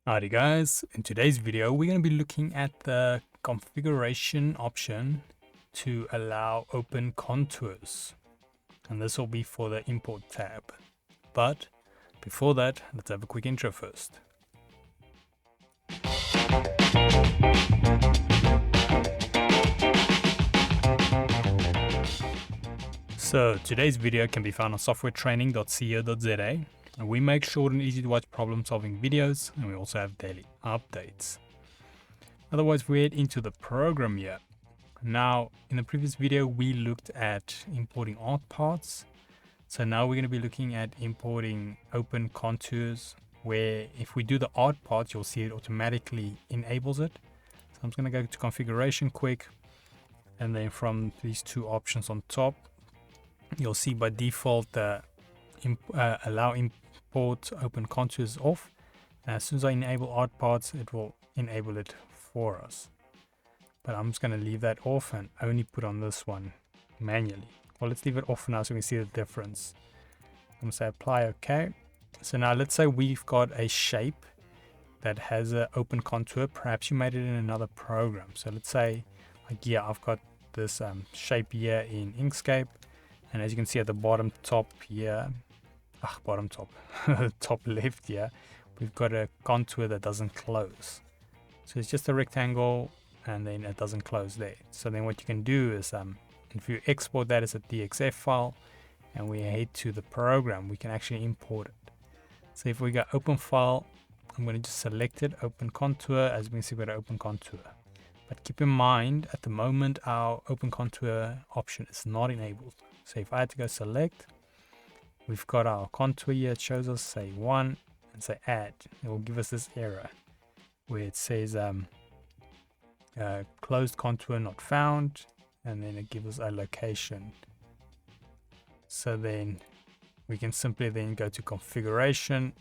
Alrighty guys, in today's video we're going to be looking at the configuration option to allow open contours, and this will be for the import tab. But before that, let's have a quick intro first. So today's video can be found on softwaretraining.co.za. And we make short and easy to watch problem solving videos, and we also have daily updates. Otherwise, we head into the program here. Now, in the previous video, we looked at importing art parts. So now we're going to be looking at importing open contours, where if we do the art parts, you'll see it automatically enables it. So I'm just going to go to configuration quick, and then from these two options on top, you'll see by default the allow import open contours off. And as soon as I enable art parts, it will enable it for us. But I'm just going to leave that off and only put on this one manually. Well, let's leave it off for now so we can see the difference. I'm going to say apply OK. So now let's say we've got a shape that has an open contour. Perhaps you made it in another program. So let's say, like, yeah, I've got this shape here in Inkscape. And as you can see at the bottom top here, top left here, we've got a contour that doesn't close. So it's just a rectangle and then it doesn't close there. So then what you can do is, if you export that as a DXF file and we head to the program, we can actually import it. So if we go open file, I'm going to just select it, open contour. As you can see, we've got an open contour. But keep in mind, at the moment, our open contour option is not enabled. So if I had to go select, we've got our contour here. It shows us, say 1 and say add. It will give us this error where it says closed contour not found, and then it gives us a location. So then we can simply then go to configuration,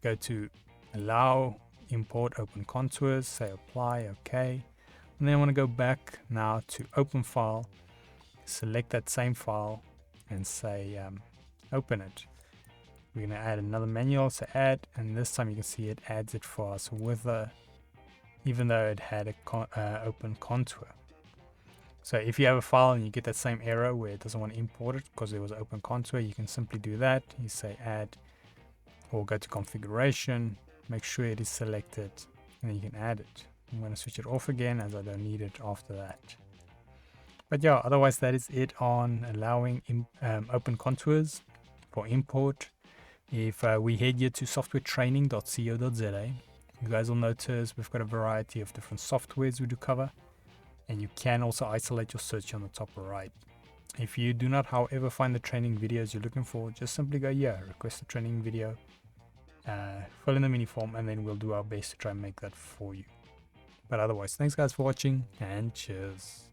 go to allow import open contours, say apply, OK. And then I want to go back now to open file, select that same file and say open it. We're going to add another manual, so add, and this time you can see it adds it for us with even though it had a open contour. So if you have a file and you get that same error where it doesn't want to import it because there was an open contour, you can simply do that. You say add, or go to configuration, make sure it is selected, and then you can add it. I'm going to switch it off again as I don't need it after that. But yeah, otherwise that is it on allowing open contours for import. If we head here to softwaretraining.co.za, you guys will notice we've got a variety of different softwares we do cover, and you can also isolate your search on the top right. If you do not, however, find the training videos you're looking for, just simply go here, request a training video, fill in the mini form, and then we'll do our best to try and make that for you. But otherwise, thanks guys for watching, and cheers.